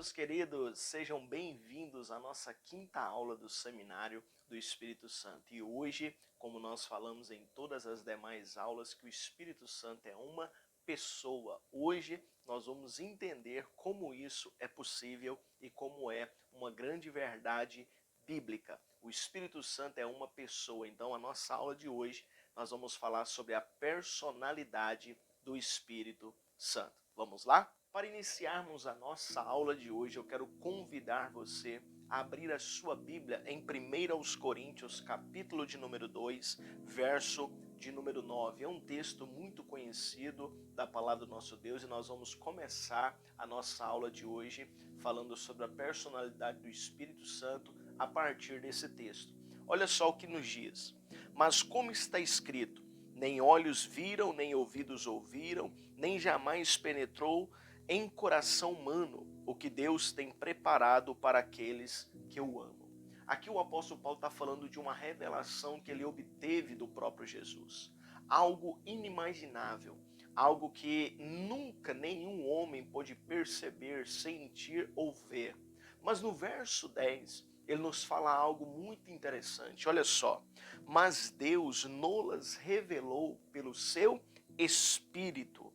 meus queridos, sejam bem-vindos à nossa quinta aula do Seminário do Espírito Santo. E hoje, como nós falamos em todas as demais aulas, que o Espírito Santo é uma pessoa. Hoje nós vamos entender como isso é possível e como é uma grande verdade bíblica. O Espírito Santo é uma pessoa. Então, a nossa aula de hoje, nós vamos falar sobre a personalidade do Espírito Santo. Vamos lá? Para iniciarmos a nossa aula de hoje, eu quero convidar você a abrir a sua Bíblia em 1 Coríntios, capítulo de número 2, verso de número 9. É um texto muito conhecido da palavra do nosso Deus e nós vamos começar a nossa aula de hoje falando sobre a personalidade do Espírito Santo a partir desse texto. Olha só o que nos diz. Mas como está escrito, nem olhos viram, nem ouvidos ouviram, nem jamais penetrou em coração humano o que Deus tem preparado para aqueles que o amam. Aqui o apóstolo Paulo está falando de uma revelação que ele obteve do próprio Jesus. Algo inimaginável, algo que nunca nenhum homem pôde perceber, sentir ou ver. Mas no verso 10, ele nos fala algo muito interessante. Olha só, mas Deus nolas revelou pelo seu Espírito.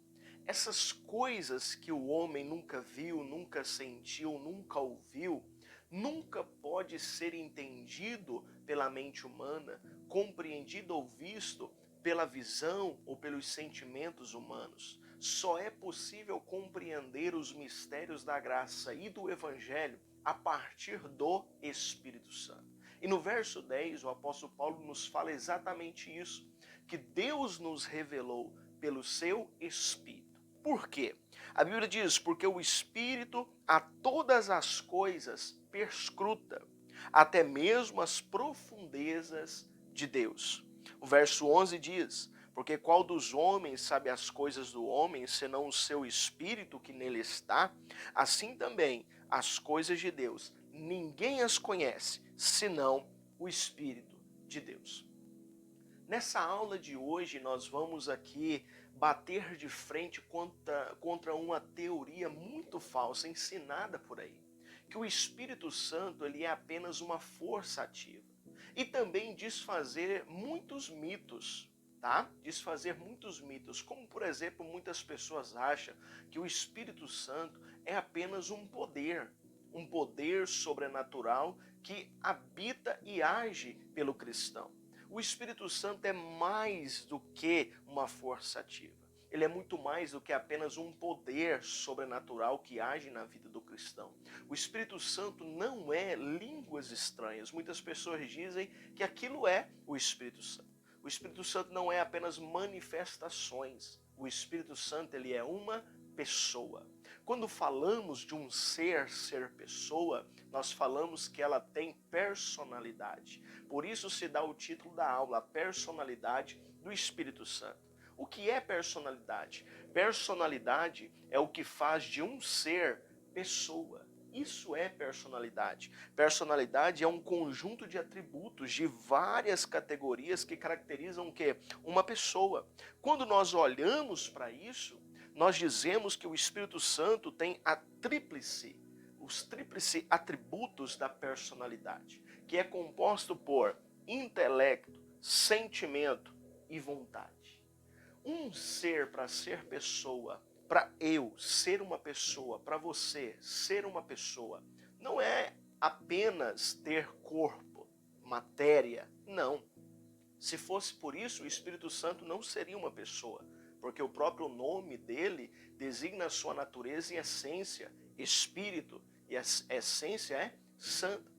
Essas coisas que o homem nunca viu, nunca sentiu, nunca ouviu, nunca pode ser entendido pela mente humana, compreendido ou visto pela visão ou pelos sentimentos humanos. Só é possível compreender os mistérios da graça e do Evangelho a partir do Espírito Santo. E no verso 10, o apóstolo Paulo nos fala exatamente isso, que Deus nos revelou pelo seu Espírito. Por quê? A Bíblia diz, porque o Espírito a todas as coisas perscruta, até mesmo as profundezas de Deus. O verso 11 diz, porque qual dos homens sabe as coisas do homem, senão o seu Espírito que nele está? Assim também as coisas de Deus, ninguém as conhece, senão o Espírito de Deus. Nessa aula de hoje, nós vamos aqui bater de frente contra uma teoria muito falsa, ensinada por aí, que o Espírito Santo ele é apenas uma força ativa. E também desfazer muitos mitos, tá? Desfazer muitos mitos, como por exemplo, muitas pessoas acham que o Espírito Santo é apenas um poder sobrenatural que habita e age pelo cristão. O Espírito Santo é mais do que uma força ativa. Ele é muito mais do que apenas um poder sobrenatural que age na vida do cristão. O Espírito Santo não é línguas estranhas. Muitas pessoas dizem que aquilo é o Espírito Santo. O Espírito Santo não é apenas manifestações. O Espírito Santo ele é uma pessoa. Quando falamos de um ser pessoa, nós falamos que ela tem personalidade. Por isso se dá o título da aula, a personalidade do Espírito Santo. O que é personalidade? Personalidade é o que faz de um ser pessoa. Isso é personalidade. Personalidade é um conjunto de atributos de várias categorias que caracterizam o quê? Uma pessoa. Quando nós olhamos para isso, nós dizemos que o Espírito Santo tem os tríplice atributos da personalidade, que é composto por intelecto, sentimento e vontade. Um ser para ser pessoa, para eu ser uma pessoa, para você ser uma pessoa, não é apenas ter corpo, matéria, não. Se fosse por isso, o Espírito Santo não seria uma pessoa, porque o próprio nome dele designa a sua natureza e essência, espírito, e a essência é santa.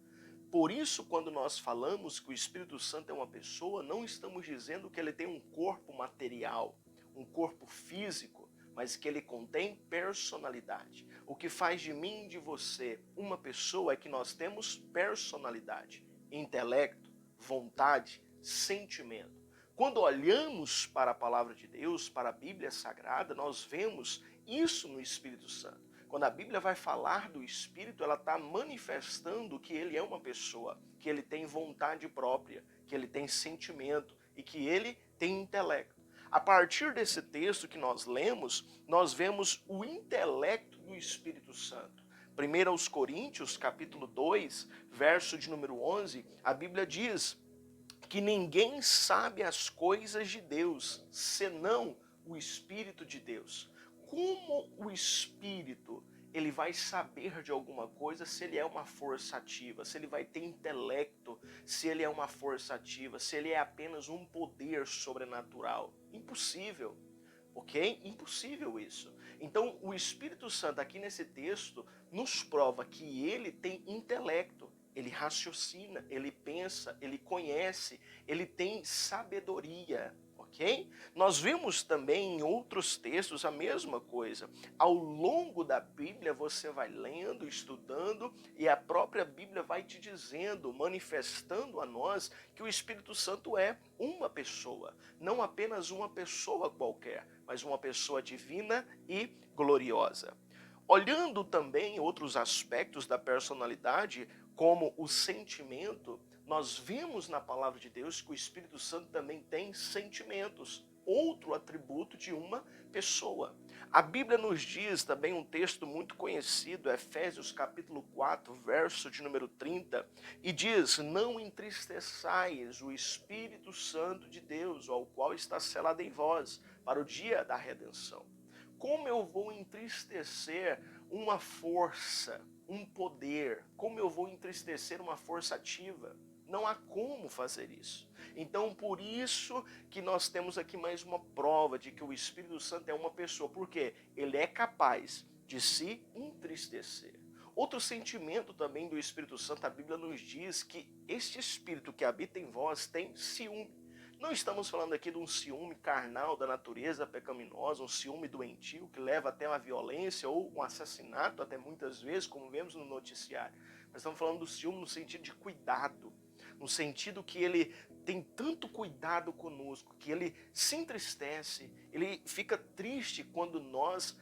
Por isso, quando nós falamos que o Espírito Santo é uma pessoa, não estamos dizendo que ele tem um corpo material, um corpo físico, mas que ele contém personalidade. O que faz de mim e de você uma pessoa é que nós temos personalidade, intelecto, vontade, sentimento. Quando olhamos para a palavra de Deus, para a Bíblia Sagrada, nós vemos isso no Espírito Santo. Quando a Bíblia vai falar do Espírito, ela está manifestando que ele é uma pessoa, que ele tem vontade própria, que ele tem sentimento e que ele tem intelecto. A partir desse texto que nós lemos, nós vemos o intelecto do Espírito Santo. 1 aos Coríntios, capítulo 2, verso de número 11, a Bíblia diz que ninguém sabe as coisas de Deus, senão o Espírito de Deus. Como o Espírito ele vai saber de alguma coisa se ele é uma força ativa, se ele vai ter intelecto, se ele é uma força ativa, se ele é apenas um poder sobrenatural? Impossível. Ok? Impossível isso. Então, o Espírito Santo aqui nesse texto nos prova que ele tem intelecto, ele raciocina, ele pensa, ele conhece, ele tem sabedoria. Ok? Nós vimos também em outros textos a mesma coisa. Ao longo da Bíblia você vai lendo, estudando e a própria Bíblia vai te dizendo, manifestando a nós que o Espírito Santo é uma pessoa, não apenas uma pessoa qualquer, mas uma pessoa divina e gloriosa. Olhando também outros aspectos da personalidade, como o sentimento, nós vemos na palavra de Deus que o Espírito Santo também tem sentimentos, outro atributo de uma pessoa. A Bíblia nos diz também um texto muito conhecido, Efésios capítulo 4, verso de número 30, e diz: não entristeçais o Espírito Santo de Deus, ao qual está selado em vós, para o dia da redenção. Como eu vou entristecer uma força, um poder? Como eu vou entristecer uma força ativa? Não há como fazer isso. Então, por isso que nós temos aqui mais uma prova de que o Espírito Santo é uma pessoa, porque ele é capaz de se entristecer. Outro sentimento também do Espírito Santo, a Bíblia nos diz que este Espírito que habita em vós tem ciúme. Não estamos falando aqui de um ciúme carnal da natureza pecaminosa, um ciúme doentio que leva até uma violência ou um assassinato, até muitas vezes, como vemos no noticiário. Mas estamos falando do ciúme no sentido de cuidado, no sentido que ele tem tanto cuidado conosco, que ele se entristece, ele fica triste quando nós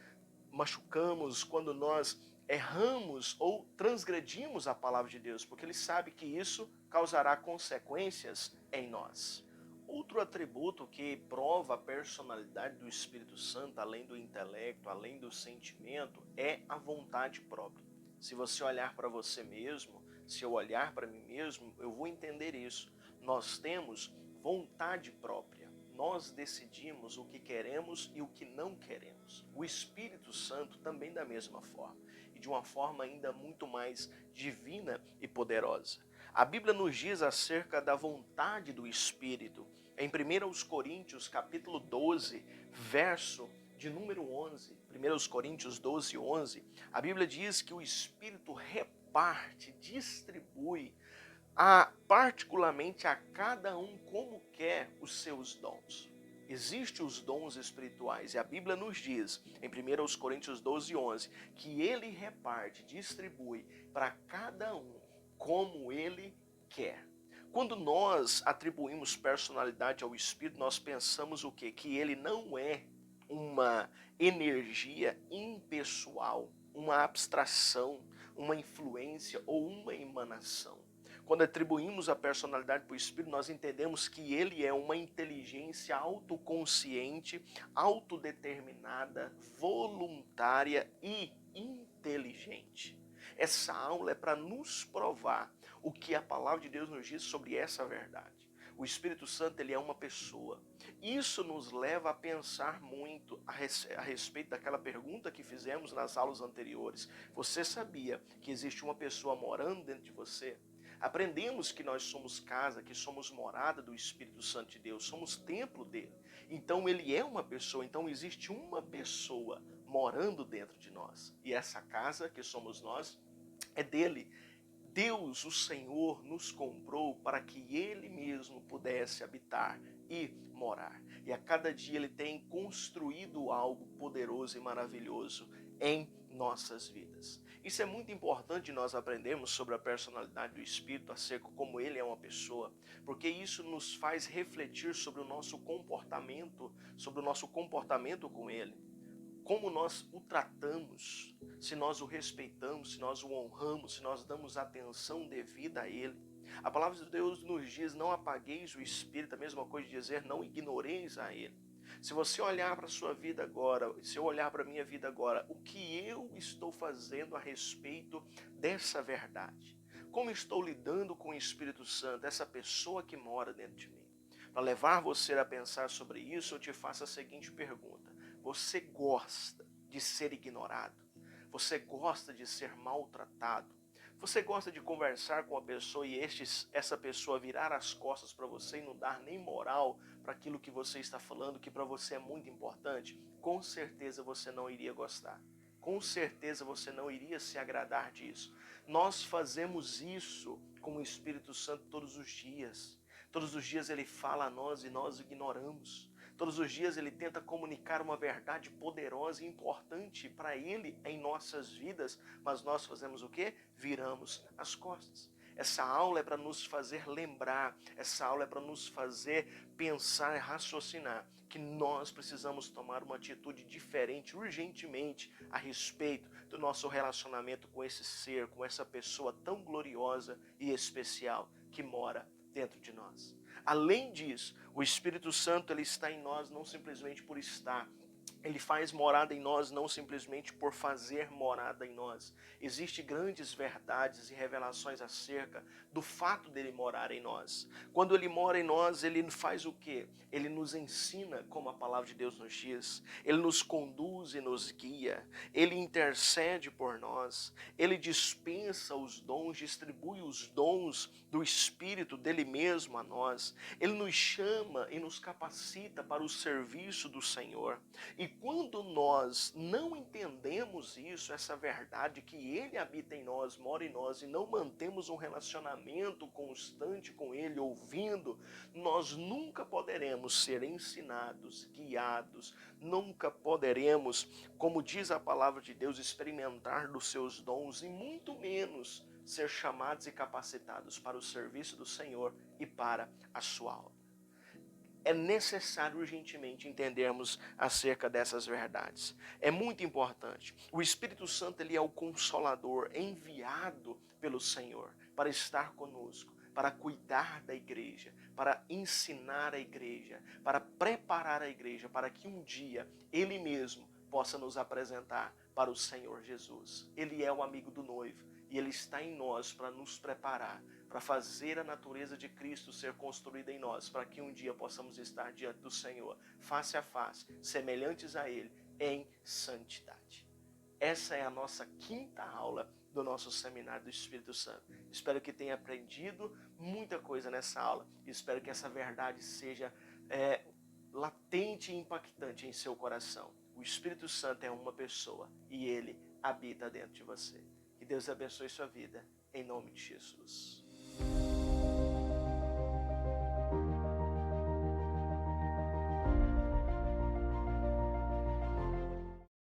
machucamos, quando nós erramos ou transgredimos a palavra de Deus, porque ele sabe que isso causará consequências em nós. Outro atributo que prova a personalidade do Espírito Santo, além do intelecto, além do sentimento, é a vontade própria. Se você olhar para você mesmo, se eu olhar para mim mesmo, eu vou entender isso. Nós temos vontade própria. Nós decidimos o que queremos e o que não queremos. O Espírito Santo também da mesma forma, e de uma forma ainda muito mais divina e poderosa. A Bíblia nos diz acerca da vontade do Espírito. Em 1 Coríntios capítulo 12, verso de número 11, 1 Coríntios 12, 11, a Bíblia diz que o Espírito reparte, distribui, particularmente a cada um como quer os seus dons. Existem os dons espirituais e a Bíblia nos diz, em 1 Coríntios 12, 11, que ele reparte, distribui para cada um como ele quer. Quando nós atribuímos personalidade ao Espírito, nós pensamos o quê? Que ele não é uma energia impessoal, uma abstração, uma influência ou uma emanação. Quando atribuímos a personalidade para o Espírito, nós entendemos que ele é uma inteligência autoconsciente, autodeterminada, voluntária e inteligente. Essa aula é para nos provar o que a palavra de Deus nos diz sobre essa verdade. O Espírito Santo, ele é uma pessoa. Isso nos leva a pensar muito a respeito daquela pergunta que fizemos nas aulas anteriores. Você sabia que existe uma pessoa morando dentro de você? Aprendemos que nós somos casa, que somos morada do Espírito Santo de Deus, somos templo dele. Então ele é uma pessoa, então existe uma pessoa morando dentro de nós. E essa casa que somos nós é dele. Deus, o Senhor, nos comprou para que ele mesmo pudesse habitar e morar. E a cada dia ele tem construído algo poderoso e maravilhoso em nossas vidas. Isso é muito importante nós aprendermos sobre a personalidade do Espírito, acerca de como ele é uma pessoa, porque isso nos faz refletir sobre o nosso comportamento com ele. Como nós o tratamos, se nós o respeitamos, se nós o honramos, se nós damos atenção devida a ele. A palavra de Deus nos diz: não apagueis o Espírito, a mesma coisa de dizer: não ignoreis a ele. Se você olhar para a sua vida agora, se eu olhar para a minha vida agora, o que eu estou fazendo a respeito dessa verdade? Como estou lidando com o Espírito Santo, essa pessoa que mora dentro de mim? Para levar você a pensar sobre isso, eu te faço a seguinte pergunta: você gosta de ser ignorado? Você gosta de ser maltratado? Você gosta de conversar com a pessoa e essa pessoa virar as costas para você e não dar nem moral para aquilo que você está falando, que para você é muito importante? Com certeza você não iria gostar. Com certeza você não iria se agradar disso. Nós fazemos isso com o Espírito Santo todos os dias. Todos os dias ele fala a nós e nós ignoramos. Todos os dias ele tenta comunicar uma verdade poderosa e importante para ele em nossas vidas, mas nós fazemos o quê? Viramos as costas. Essa aula é para nos fazer lembrar, essa aula é para nos fazer pensar e raciocinar que nós precisamos tomar uma atitude diferente, urgentemente, a respeito do nosso relacionamento com esse ser, com essa pessoa tão gloriosa e especial que mora dentro de nós. Além disso, o Espírito Santo ele está em nós não simplesmente por estar. Ele faz morada em nós não simplesmente por fazer morada em nós. Existem grandes verdades e revelações acerca do fato dele morar em nós. Quando ele mora em nós, ele faz o quê? Ele nos ensina, como a palavra de Deus nos diz. Ele nos conduz e nos guia. Ele intercede por nós. Ele dispensa os dons, distribui os dons do Espírito dele mesmo a nós. Ele nos chama e nos capacita para o serviço do Senhor. E quando nós não entendemos isso, essa verdade que ele habita em nós, mora em nós, e não mantemos um relacionamento constante com ele, ouvindo, nós nunca poderemos ser ensinados, guiados, nunca poderemos, como diz a palavra de Deus, experimentar dos seus dons e muito menos ser chamados e capacitados para o serviço do Senhor e para a sua obra. É necessário urgentemente entendermos acerca dessas verdades. É muito importante. O Espírito Santo ele é o Consolador enviado pelo Senhor para estar conosco, para cuidar da igreja, para ensinar a igreja, para preparar a igreja, para que um dia Ele mesmo possa nos apresentar para o Senhor Jesus. Ele é o amigo do noivo e Ele está em nós para nos preparar, para fazer a natureza de Cristo ser construída em nós, para que um dia possamos estar diante do Senhor, face a face, semelhantes a Ele, em santidade. Essa é a nossa quinta aula do nosso seminário do Espírito Santo. Espero que tenha aprendido muita coisa nessa aula. Espero que essa verdade seja latente e impactante em seu coração. O Espírito Santo é uma pessoa e Ele habita dentro de você. Que Deus abençoe sua vida, em nome de Jesus.